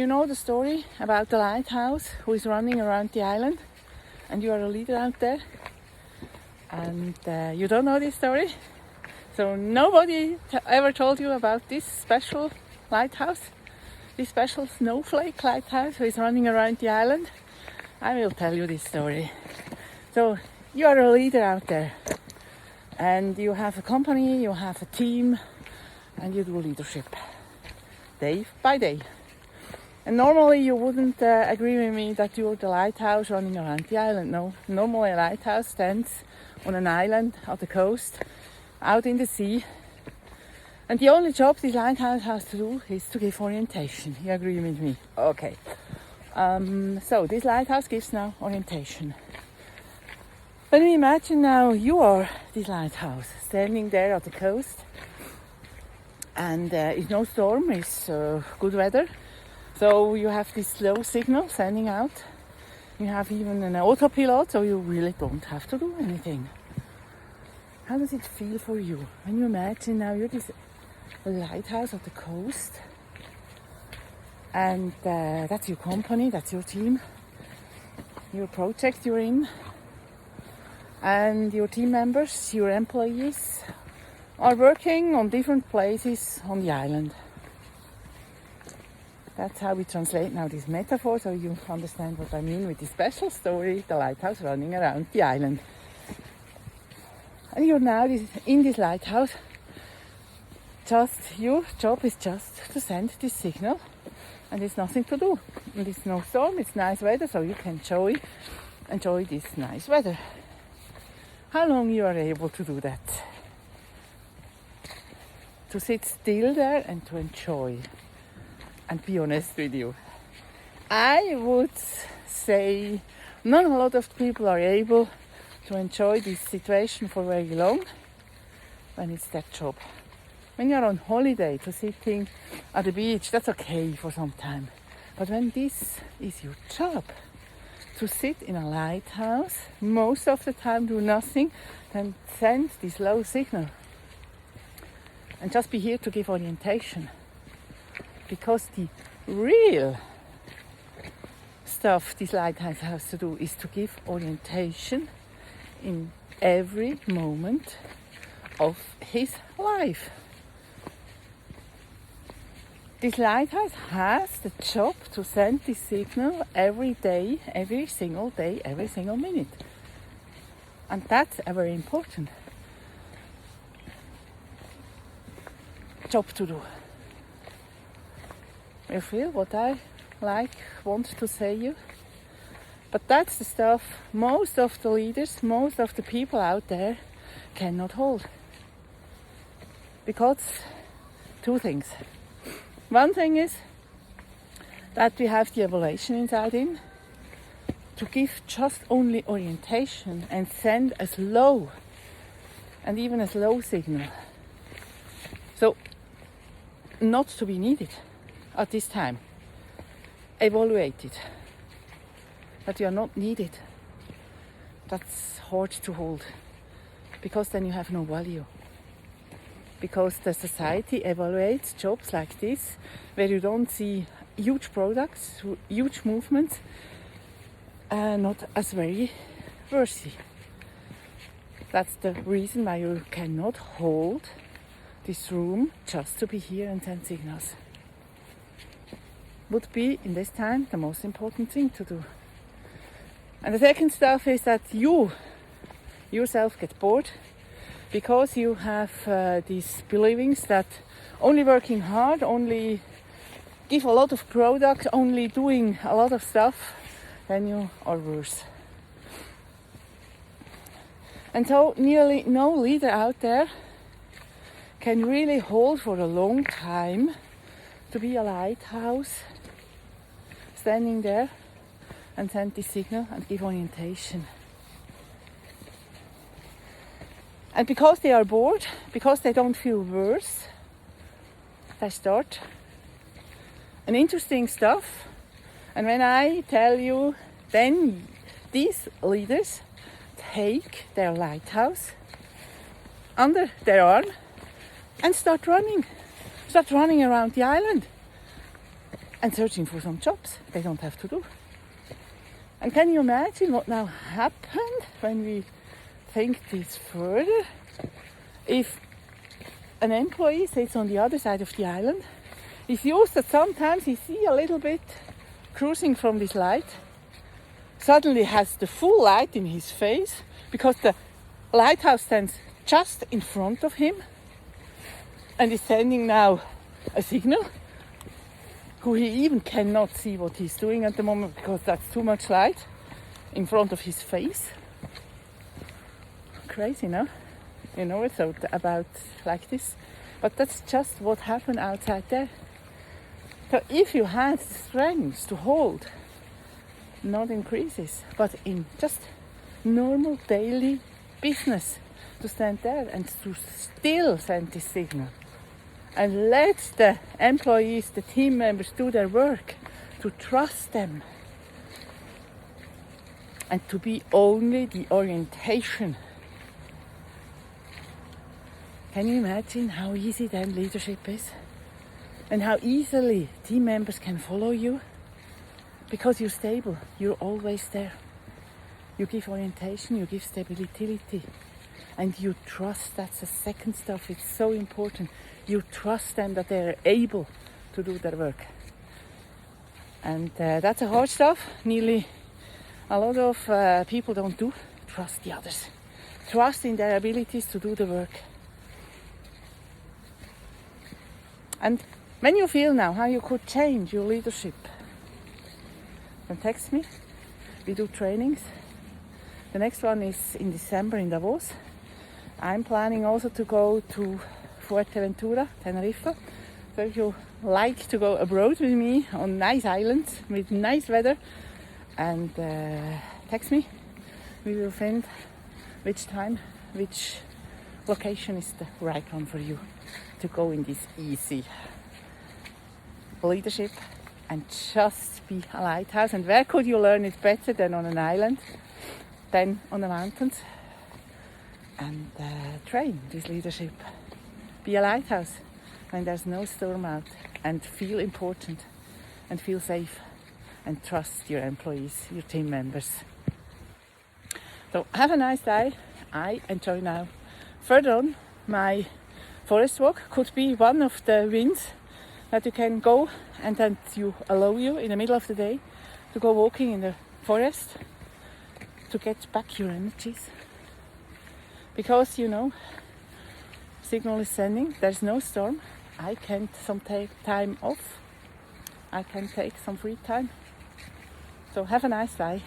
You know the story about the lighthouse who is running around the island, and you are a leader out there, and you don't know this story? So nobody ever told you about this special lighthouse, this special snowflake lighthouse who is running around the island? I will tell you this story. So you are a leader out there, and you have a company, you have a team, and you do leadership day by day. And normally you wouldn't agree with me that you're the lighthouse running around the island. No, normally a lighthouse stands on an island at the coast, out in the sea. And the only job this lighthouse has to do is to give orientation. You agree with me? Okay. So this lighthouse gives now orientation. When we imagine now you are this lighthouse standing there at the coast, and it's no storm, it's good weather. So you have this slow signal sending out. You have even an autopilot, so you really don't have to do anything. How does it feel for you when you imagine now you're this lighthouse at the coast, and that's your company, that's your team, your project you're in, and your team members, your employees are working on different places on the island. That's how we translate now this metaphor, so you understand what I mean with this special story, the lighthouse running around the island. And you're now in this lighthouse. Your job is just to send this signal, and there's nothing to do. And it's no storm, it's nice weather, so you can enjoy this nice weather. How long you are able to do that? To sit still there and to enjoy. And be honest with you, I would say not a lot of people are able to enjoy this situation for very long when it's that job. When you're on holiday to sitting at the beach, that's okay for some time. But when this is your job, to sit in a lighthouse, most of the time do nothing, then send this low signal. And just be here to give orientation. Because the real stuff this lighthouse has to do is to give orientation in every moment of his life. This lighthouse has the job to send this signal every day, every single day, every single minute. And that's a very important job to do. You feel what I want to say you? But that's the stuff most of the leaders, most of the people out there cannot hold. Because two things. One thing is that we have the evaluation inside in to give just only orientation and send a slow and even a slow signal. So not to be needed at this time. Evaluate it. That you are not needed. That's hard to hold. Because then you have no value. Because the society evaluates jobs like this, where you don't see huge products, huge movements, not as very worthy. That's the reason why you cannot hold this room just to be here and send signals. Would be, in this time, the most important thing to do. And the second stuff is that you yourself get bored because you have these beliefs that only working hard, only give a lot of products, only doing a lot of stuff, then you are worse. And so nearly no leader out there can really hold for a long time to be a lighthouse, standing there and send this signal and give orientation. And because they are bored, because they don't feel worse, they start an interesting stuff. And when I tell you, then these leaders take their lighthouse under their arm and start running around the island. and searching for some jobs they don't have to do. And can you imagine what now happened when we think this further? If an employee sits on the other side of the island, he's used that sometimes he sees a little bit cruising from this light, suddenly has the full light in his face because the lighthouse stands just in front of him and is sending now a signal, who he even cannot see what he's doing at the moment because that's too much light in front of his face. Crazy, no? You never thought about like this, but that's just what happened outside there. So if you had strength to hold, not in crisis, but in just normal daily business, to stand there and to still send this signal and let the employees, the team members do their work, to trust them and to be only the orientation. Can you imagine how easy then leadership is? And how easily team members can follow you? Because you're stable, you're always there. You give orientation, you give stability. And you trust, that's the second stuff, it's so important. You trust them that they're able to do their work. And that's a hard stuff. Nearly a lot of people don't do. Trust the others. Trust in their abilities to do the work. And when you feel now how you could change your leadership, then text me. We do trainings. The next one is in December in Davos. I'm planning also to go to Fuerteventura, Tenerife. So if you like to go abroad with me on nice islands with nice weather, and text me. We will find which time, which location is the right one for you to go in this easy leadership and just be a lighthouse. And where could you learn it better than on an island, than on the mountains? And train this leadership. Be a lighthouse when there's no storm out, and feel important and feel safe and trust your employees, your team members. So have a nice day. I enjoy now. Further on, my forest walk could be one of the wins that you can go and then you allow you in the middle of the day to go walking in the forest to get back your energies. Because, you know, signal is sending, there's no storm. I can take time off. I can take some free time. So have a nice day.